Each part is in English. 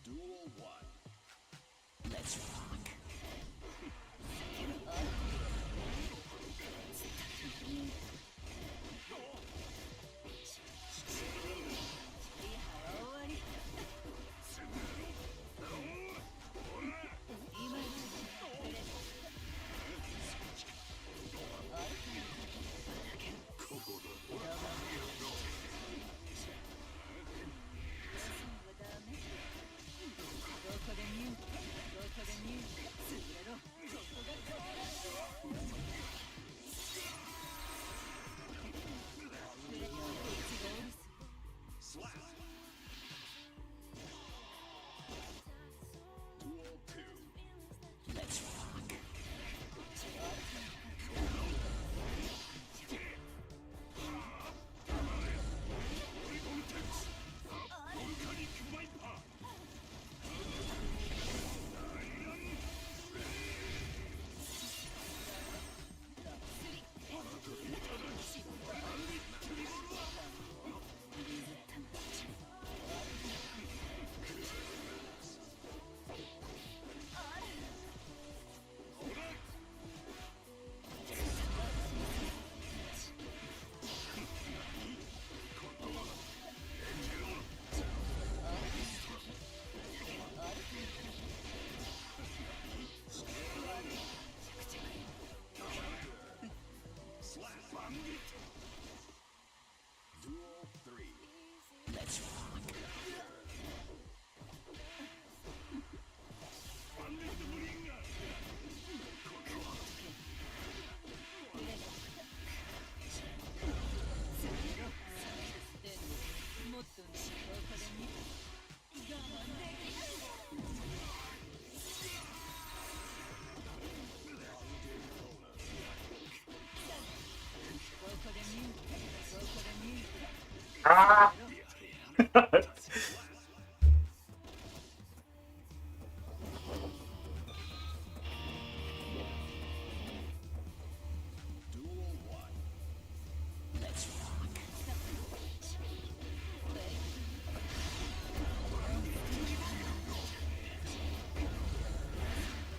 Duel 1. Let's rock. Duel 3. Let's rock. Ah! Duel 1. Let's rock.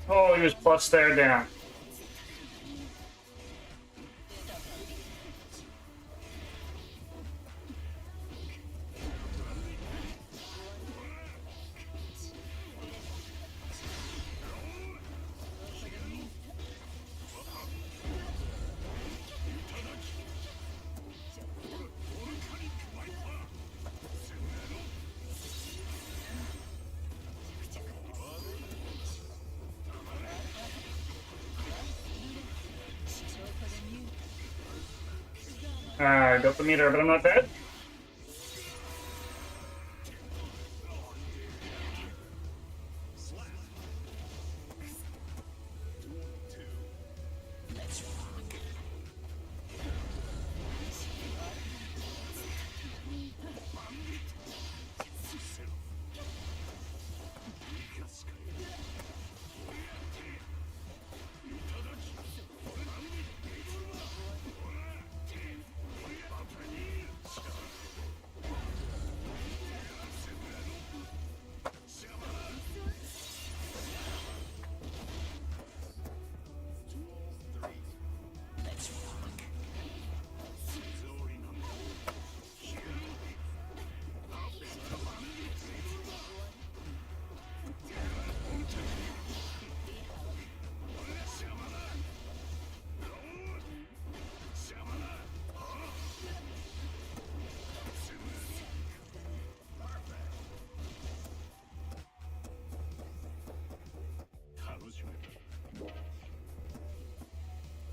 Oh, he was plus there down. I built the meter, but I'm not dead.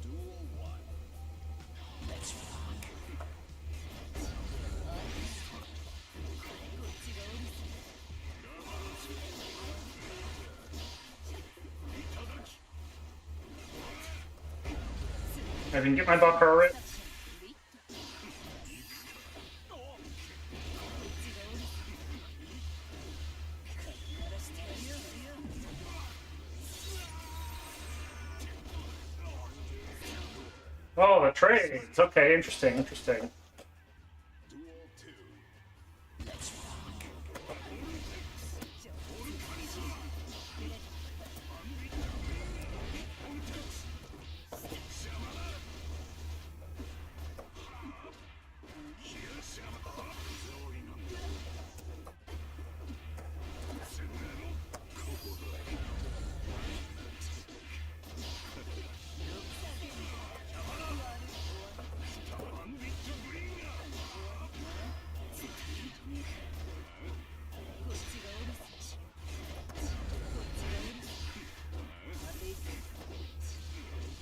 Duel 1. Let's rock. I didn't get my buffer right. Oh, the trades. Okay, interesting, interesting. Duel 2. Let's rock.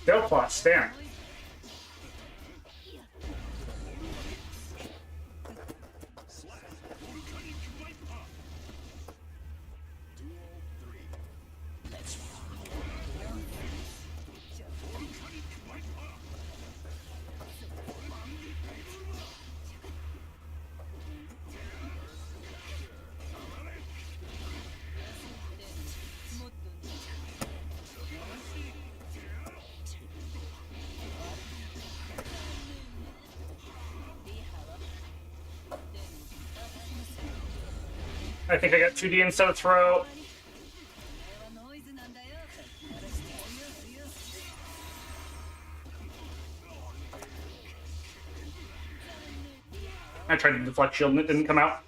Still plus, damn. I think I got 2D instead of throw. I tried to deflect shield and it didn't come out.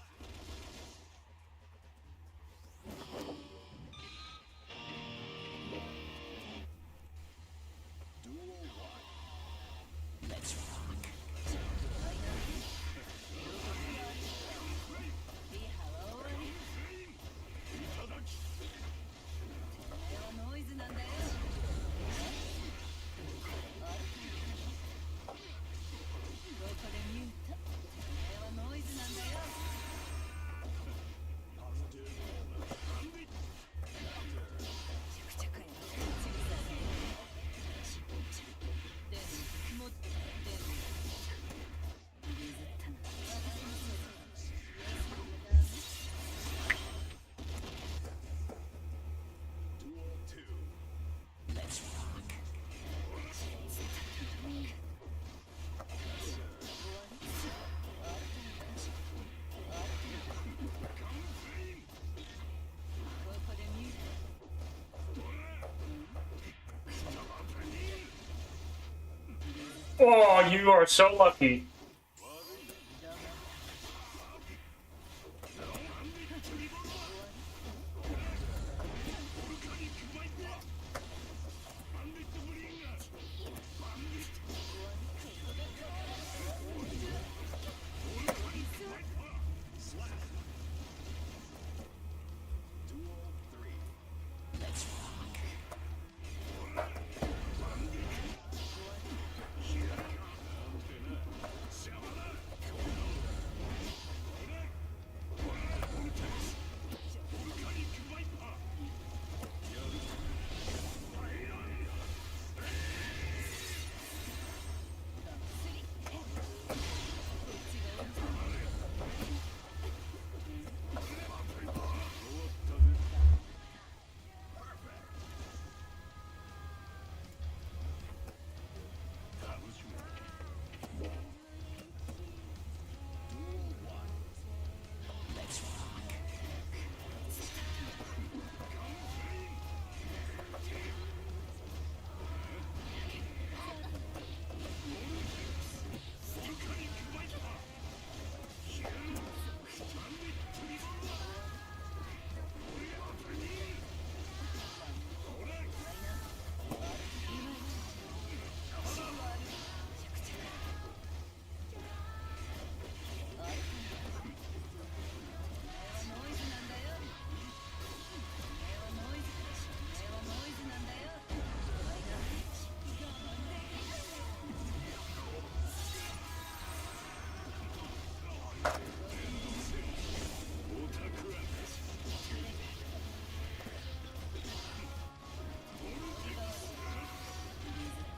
Oh, you are so lucky.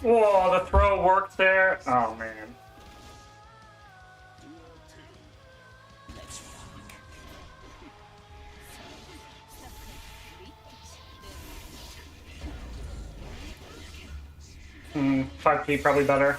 Whoa, the throw worked there. Oh, man. Hmm, 5P probably better.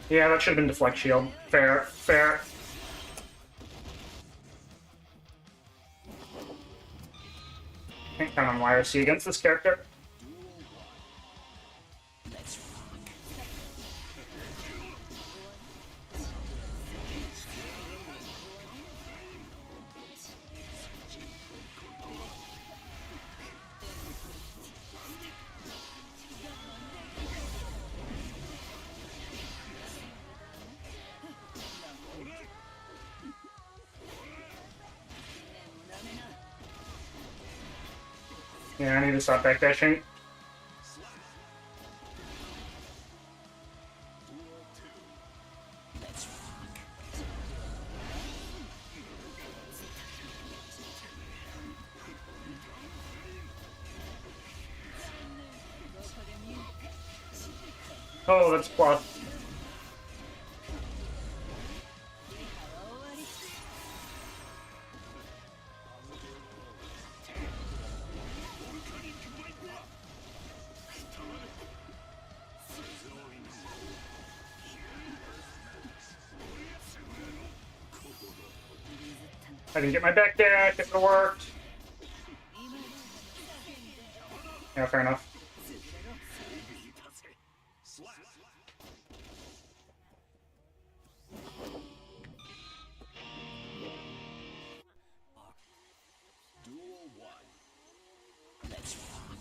Yeah, that should have been deflect shield. Fair, fair. Can't count on YRC against this character. Yeah, I need to stop backdashing. Let's rock. Oh, that's plus. I didn't get my backdash. It worked. Yeah, fair enough. Duel 1. Let's rock.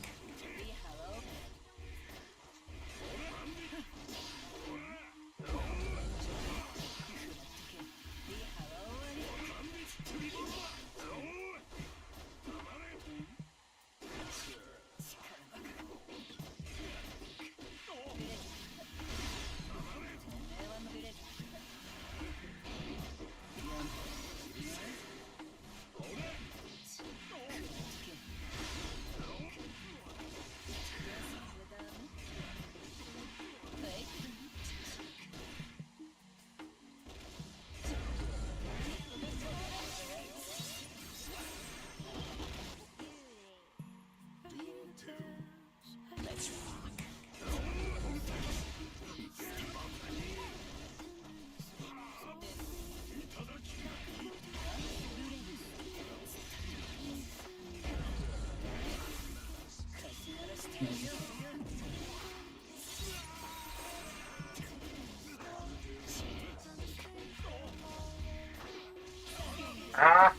Let's rock. Ah.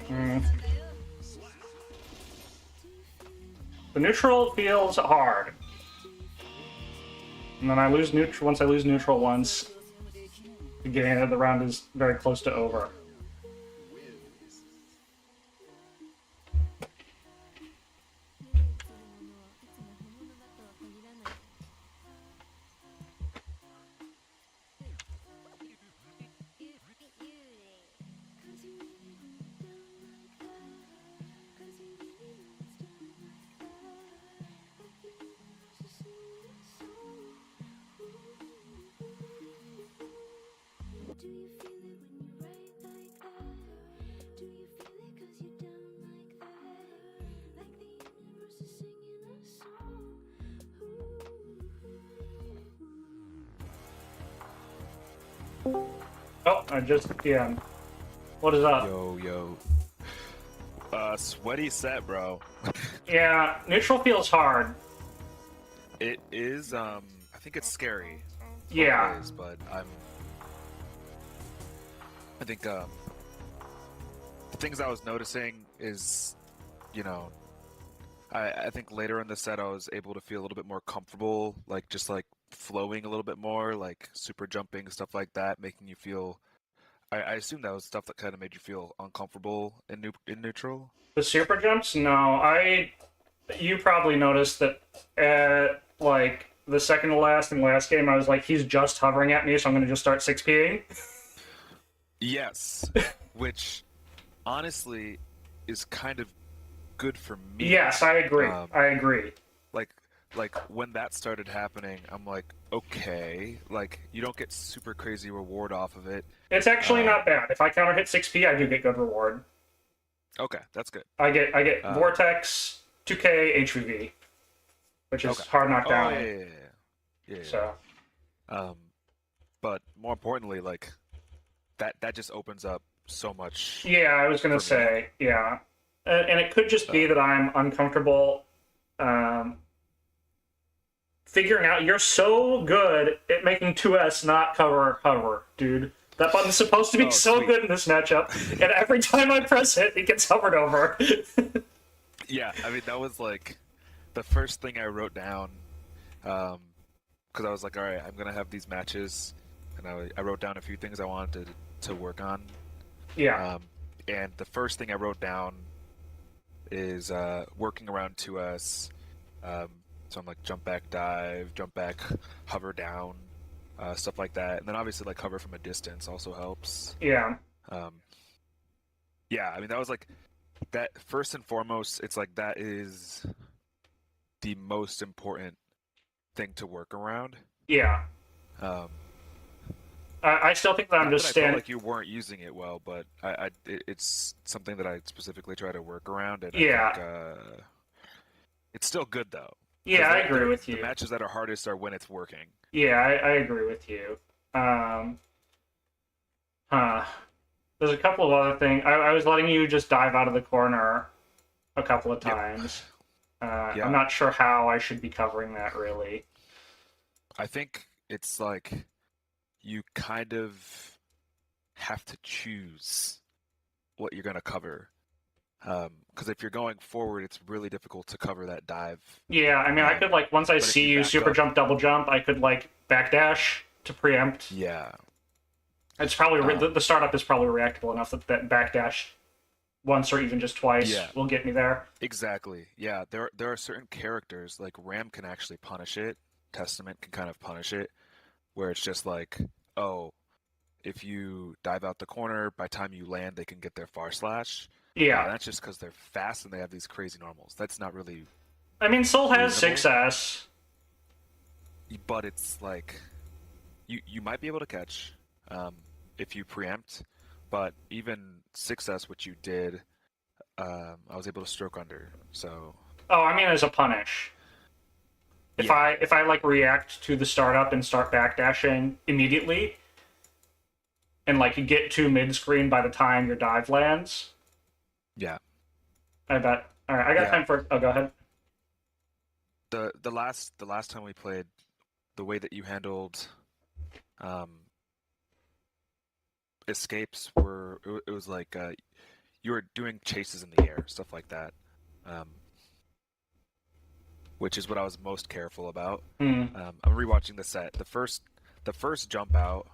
Hmm. The neutral feels hard. And then I lose neutral once I lose neutral once. The beginning of the round is very close to over. Do you feel it when you write like that? Do you feel it 'cause you're down like that? Like the universe is singing a song. Oh, I just yeah. What is up? Yo. Sweaty set, bro. Yeah, neutral feels hard. It is, I think it's scary. Yeah. Both ways, but I think, the things I was noticing is, you know, I think later in the set I was able to feel a little bit more comfortable, like just like flowing a little bit more, like super jumping, stuff like that, making you feel. I assume that was stuff that kind of made you feel uncomfortable in neutral. The super jumps? No, you probably noticed that at like the second to last and last game, I was like, he's just hovering at me, so I'm gonna just start 6Ping. Yes, which honestly is kind of good for me. Yes, I agree. I agree. Like when that started happening, I'm like, okay, like you don't get super crazy reward off of it. It's actually not bad. If I counter hit 6P, I do get good reward. Okay, that's good. I get Vortex, 2K, HVV, which is hard knockdown. Oh, yeah. So, but more importantly, like that just opens up so much. yeah, I was gonna say, yeah, and it could just be that I'm uncomfortable figuring out. You're so good at making 2S not cover hover, dude. That button's supposed to be so sweet. good in this matchup, and every time I press it, it gets hovered over. Yeah, I mean that was like the first thing I wrote down, because I was like, all right, I'm gonna have these matches, and I wrote down a few things I wanted to work on. Yeah. And the first thing I wrote down is working around 2S. So I'm like jump back dive, jump back hover down, stuff like that. And then obviously like hover from a distance also helps. Yeah. Um, yeah, I mean that was like that first and foremost. It's like that is the most important thing to work around. Yeah. Um, I still think that I'm Not just that I felt standing. like you weren't using it well, but it's something that I specifically try to work around, and Yeah. I think it's still good though. 'Cause Yeah, I agree with the you. matches that are hardest are when it's working. Yeah, I agree with you. Um, huh. There's a couple of other things. I was letting you just dive out of the corner a couple of Yep. times. I'm Yeah, not sure how I should be covering that, really. I think it's like you kind of have to choose what you're gonna cover. Because if you're going forward, it's really difficult to cover that dive. Yeah, I mean, I Um, could, like, once I but if see you you back super up, jump, double jump, I could, like, backdash to preempt. yeah, It's probably, um, the startup is probably reactable enough that backdash once or even just twice yeah, will get me there. exactly. Yeah, there are certain characters like Ram can actually punish it. Testament can kind of punish it, where it's just like, oh, if you dive out the corner, by time you land, they can get their far slash. Yeah. That's just because they're fast and they have these crazy normals. That's not really I mean, Soul has reasonable, 6S. but it's like you might be able to catch if you preempt, but even 6S, which you did, I was able to stroke under. So Oh, I mean, as a punish. If yeah, if I like react to the startup and start backdashing immediately, and like get to mid screen by the time your dive lands, yeah, I bet. All right, I got yeah. time for. Oh, go ahead. The last time we played, the way that you handled um, escapes were it was like you were doing chases in the air, stuff like that, um, which is what I was most careful about. Hmm. I'm rewatching the set. The first jump out,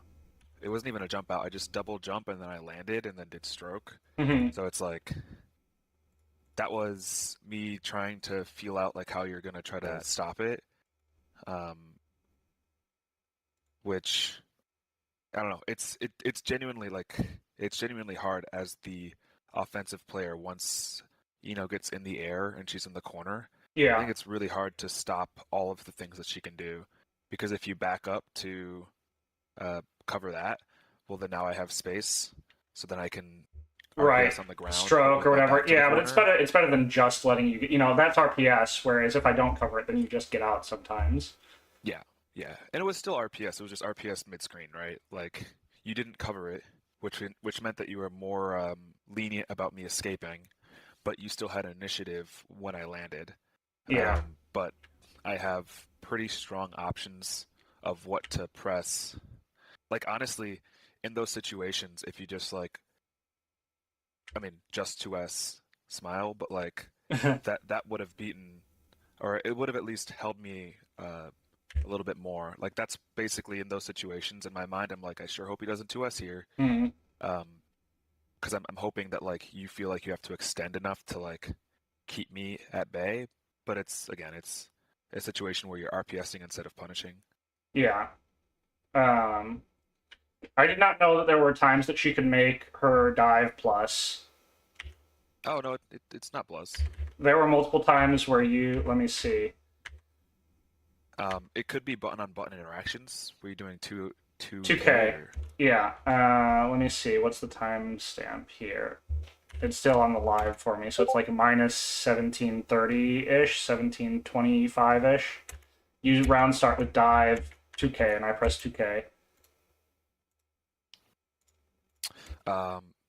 it wasn't even a jump out. I just double jump and then I landed and then did stroke. Hmm. So it's like that was me trying to feel out like how you're gonna try to stop it, um, which I don't know. It's genuinely like it's genuinely hard as the offensive player once gets in the air and she's in the corner. I Yeah. think it's really hard to stop all of the things that she can do because if you back up to cover that, well then now I have space, so then I can Right. RPS on the ground Stroke with or my whatever. back to the Yeah, but it's corner. better. It's better than just letting you. That's RPS. Whereas if I don't cover it, then you just get out sometimes. Yeah, yeah, and it was still RPS. It was just RPS mid screen, right? Like you didn't cover it, which meant that you were more lenient about me escaping, but you still had initiative when I landed. Yeah. But I have pretty strong options of what to press. Like honestly, in those situations, if you just like, I mean, just 2S smile, but like that would have beaten, or it would have at least held me a little bit more. Like that's basically in those situations in my mind. I'm like, I sure hope he doesn't 2S here, Hmm. because I'm hoping that like you feel like you have to extend enough to like keep me at bay. But it's a situation where you're RPSing instead of punishing. Yeah. Um, I did not know that there were times that she could make her dive plus. Oh no, it's not plus. There were multiple times where you. Let me see. It could be button on button interactions where you're doing two 2K. or... Yeah. Let me see. What's the timestamp here? It's still on the live for me, so it's like minus 1730-ish, 1725-ish. You round start with dive 2K, and I press 2K.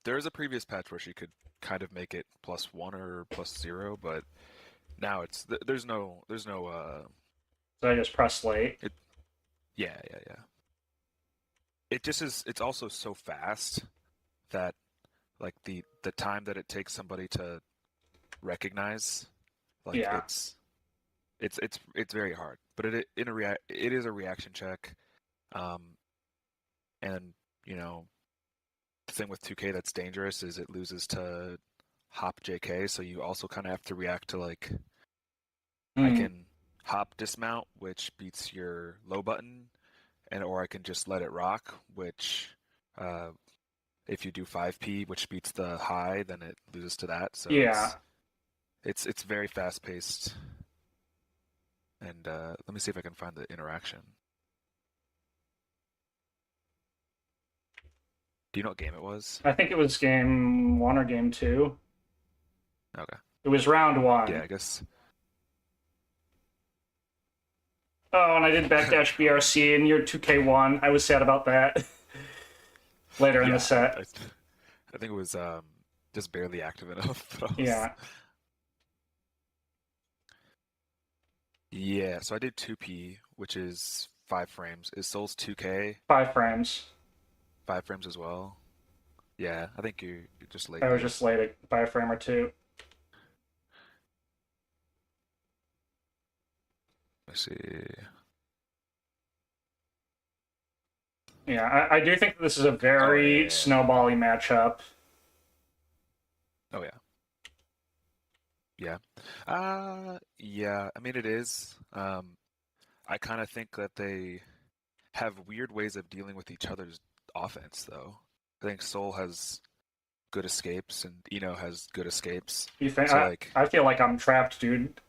There is a previous patch where she could kind of make it +1 or +0, but now there's no So I just press late. yeah. It just is. It's also so fast that like the time that it takes somebody to recognize, like Yeah. it's very hard. But it is a reaction check. Um, And you know, the thing with 2K that's dangerous is it loses to hop JK, so you also kind of have to react to like I can hop dismount, which beats your low button, and or I can just let it rock, which if you do 5P, which beats the high, then it loses to that. So Yeah. it's very fast paced. And let me see if I can find the interaction. Do you know what game it was? I think it was game 1 or game 2. Okay. It was round 1. Yeah, I guess. Oh, and I did backdash BRC in your 2K1. I was sad about that. Later in the set. I think it was just barely active enough. Yeah. Yeah, so I did 2P, which is 5 frames. Is Souls 2K 5 frames. 5 frames as well? Yeah, I think you're just late I was there. just late by a frame or two. Let's see. Yeah, I do think this is a very yeah. snowbally matchup. Oh yeah. Yeah. Yeah, I mean it is. I kind of think that they have weird ways of dealing with each other's offense though. I think Soul has good escapes and Eno has good escapes. You think? So like I feel like I'm trapped, dude.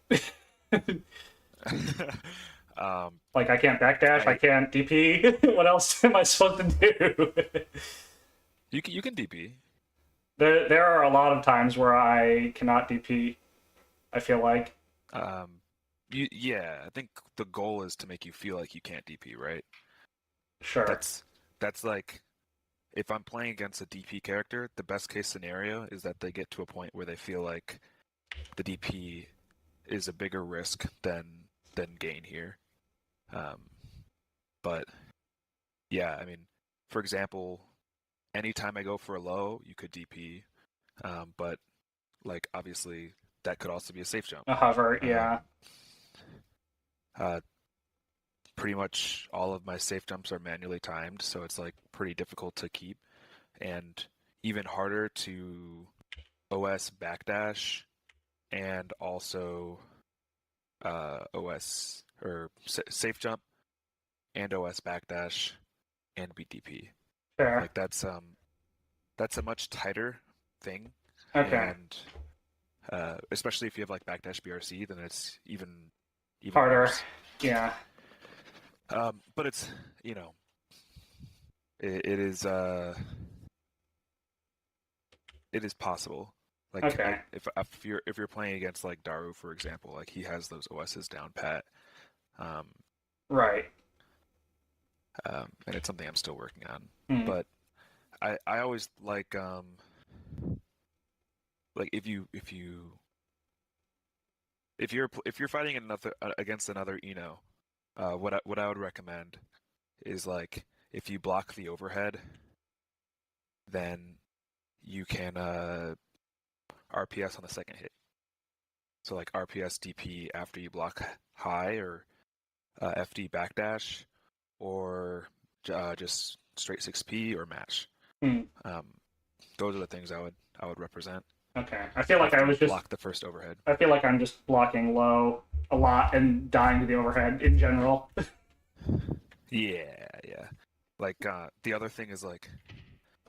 Like I can't backdash, I can't DP. What else am I supposed to do? you can DP. There are a lot of times where I cannot DP. I feel like. Yeah, I think the goal is to make you feel like you can't DP, right? Sure. That's like if I'm playing against a DP character, the best case scenario is that they get to a point where they feel like the DP is a bigger risk than gain here. But yeah, I mean, for example, anytime I go for a low, you could DP, but like obviously that could also be a safe jump. A hover, yeah. Pretty much all of my safe jumps are manually timed, so it's like pretty difficult to keep, and even harder to OS backdash and also OS or safe jump and OS backdash and BDP. Fair. Like that's a much tighter thing. Okay. And especially if you have like backdash BRC, then it's even Harder. worse. Yeah. But it's it is possible. Like okay. if you're playing against like Daru, for example, like he has those OSs down pat. Right. And it's something I'm still working on. But I always like if you're fighting against another Eno, what I would recommend is like if you block the overhead, then you can RPS on the second hit. So like RPS DP after you block high, or FD backdash, or just straight 6P or match. Those are the things I would represent. Okay. I feel like I was just block the first overhead. I feel like I'm just blocking low a lot and dying to the overhead in general. Yeah. Like the other thing is like,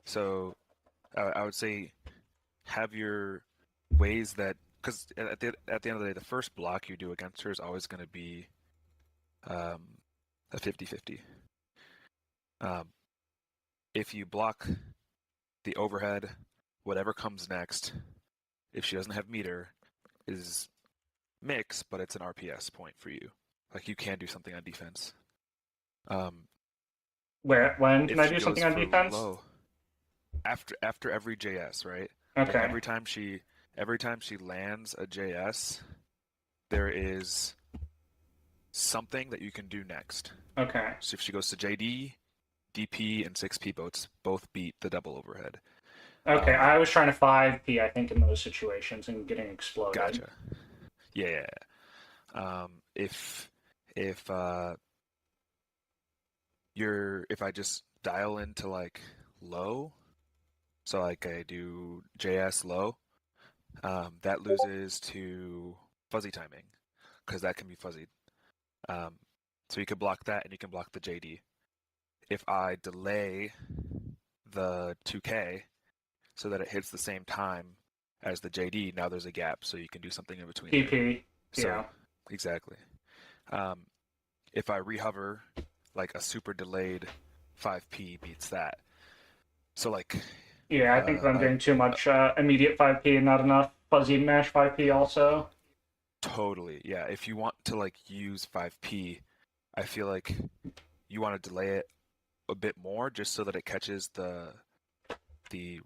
so I would say have your ways that, because at the end of the day, the first block you do against her is always going to be a 50-50. If you block the overhead, whatever comes next, if she doesn't have meter, is mix, but it's an RPS point for you. Like you can do something on defense. When can I do something on defense? Low, after every JS, right? Okay. Like every time she lands a JS, there is something that you can do next. Okay. So if she goes to JD, DP, and 6P both beat the double overhead. Okay, I was trying to 5P, I think, in those situations and getting exploded. Gotcha. Yeah. If I just dial into like low, so like I do JS low, that loses to fuzzy timing because that can be fuzzied. So you can block that and you can block the JD. If I delay the 2K so that it hits the same time as the JD, now there's a gap, so you can do something in between there. TP. So, Yeah. exactly. If I rehover, like a super delayed 5P beats that. So like, Yeah, I think I'm doing too much immediate 5P and not enough fuzzy mesh 5P also. totally, yeah. If you want to like use 5P, I feel like you want to delay it a bit more just so that it catches the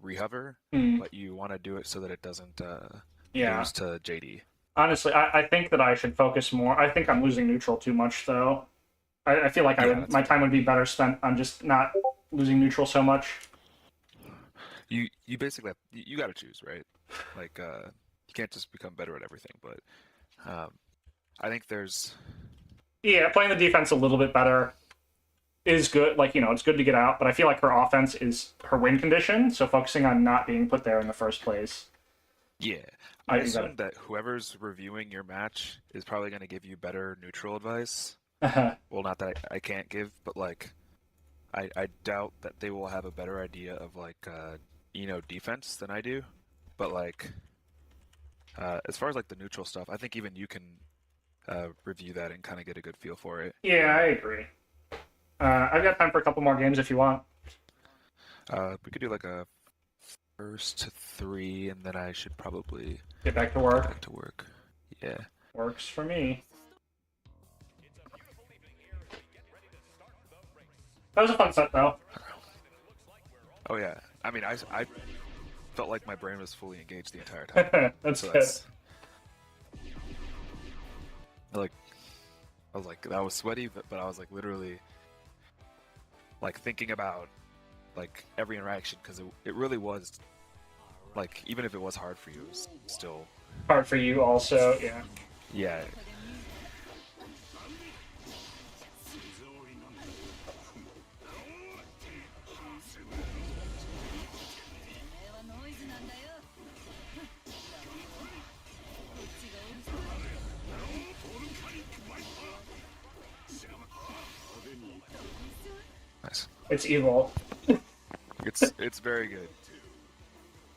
rehover, but you want to do it so that it doesn't Yeah. lose to JD. Honestly, I think that I should focus more. I think I'm losing neutral too much, though. I feel like my time would be better spent on just not losing neutral so much. You basically you got to choose, right? Like you can't just become better at everything, but I think there's Yeah, playing the defense a little bit better is good. Like, it's good to get out, but I feel like her offense is her win condition, so focusing on not being put there in the first place. yeah. I assume that whoever's reviewing your match is probably going to give you better neutral advice. Well, not that I can't give, but like I doubt that they will have a better idea of like defense than I do. But like as far as like the neutral stuff, I think even you can review that and kind of get a good feel for it. Yeah, I agree. I've got time for a couple more games if you want. We could do like a first to 3, and then I should probably Get back to work. Get back to work. Yeah. Works for me. That was a fun set, though. Oh yeah. I mean, I felt like my brain was fully engaged the entire time. That's good. Like, I was like, that was sweaty, but I was like literally like thinking about like every interaction because it really was like, even if it was hard for you, it was still hard for you also. Yeah. Yeah. Nice. It's evil. It's very good.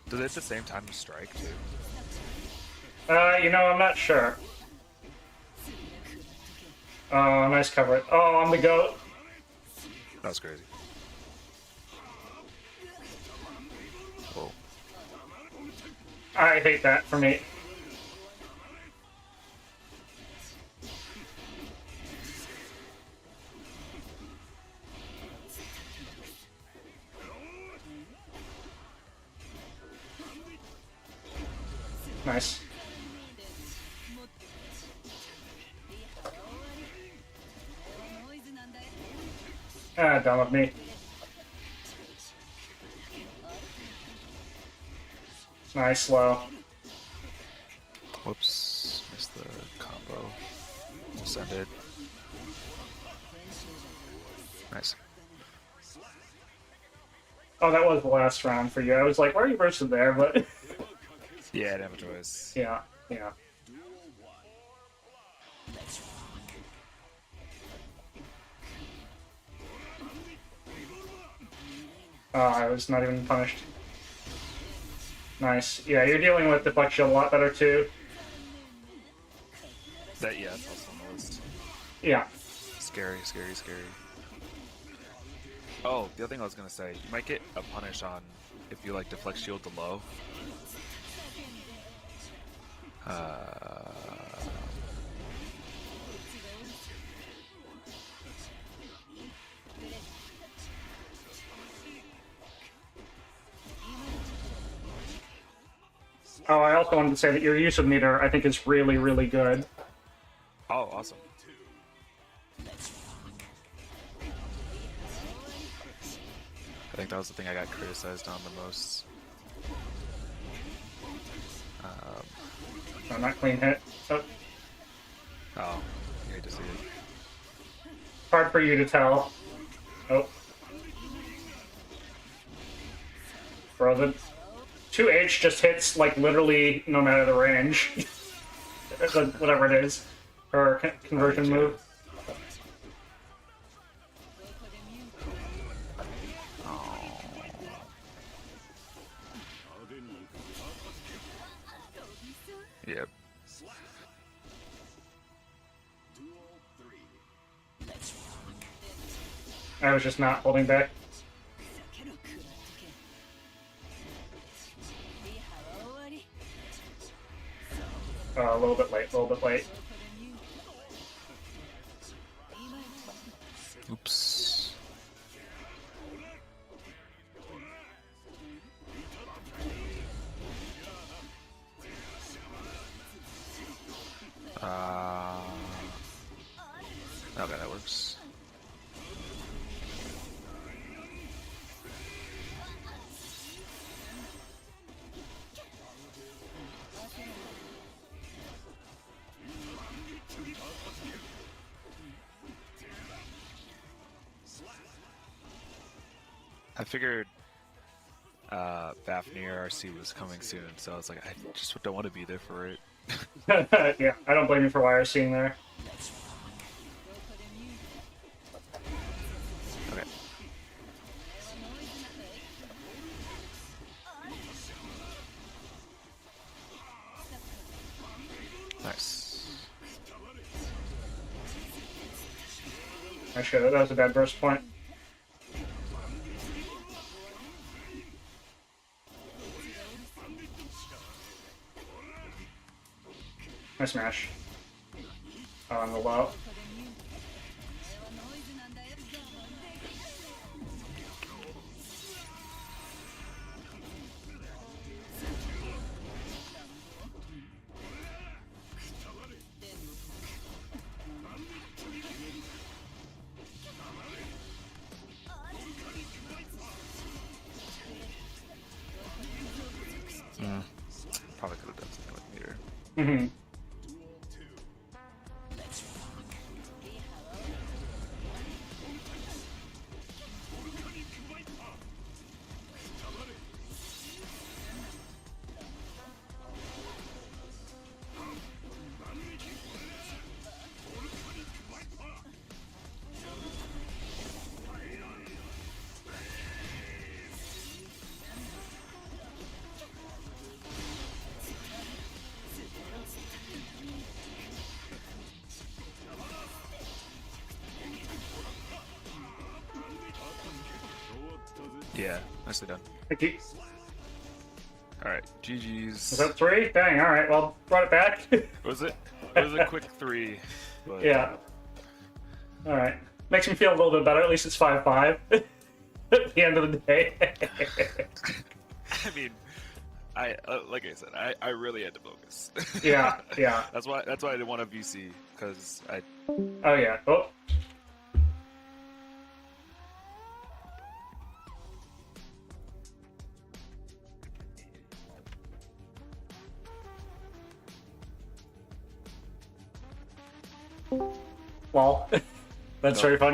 Does it at the same time strike too? I'm not sure. Oh, nice cover. Oh, I'm the goat. That was crazy. Whoa. I hate that for me. Nice. Dumb of me. Nice, slow. Whoops, missed the combo. Almost ended. Nice. Oh, that was the last round for you. I was like, why are you bursting there? But Yeah, I didn't have a choice. yeah. Oh, I was not even punished. Nice. Yeah, you're dealing with deflection a lot better too. That's also on the list. Yeah. Scary. Oh, the other thing I was gonna say, you might get a punish on if you like deflect shield to low. Oh, I also wanted to say that your use of meter, I think, is really, really good. Oh, awesome. I think that was the thing I got criticized on the most. Oh, not clean hit. Oh, You hate to see it. hard for you to tell. Oh. Bro, the 2H just hits, like, literally no matter the range. Whatever it is. Or conversion move. Yep. I was just not holding back. A little bit late, a little bit late. Oops. Okay, that works. I figured Fafnir RC was coming soon, so I was like, I just don't want to be there for it. Yeah, I don't blame you for YRCing there. Okay. Nice. Actually, that was a bad burst point. Nice smash. On the low. Probably could have done something with meter. Mm-hmm. Yeah, nicely done. Thank you. Alright, GG's. Was that 3? Dang, alright, well, brought it back. Was it? It was a quick 3. But, Yeah. Alright. Makes me feel a little bit better. At least it's 5-5 at the end of the day. I mean, like I said, I really had to focus. Yeah, yeah. That's why I didn't want a VC, because I. Oh, yeah. Oh. Well, that's very funny.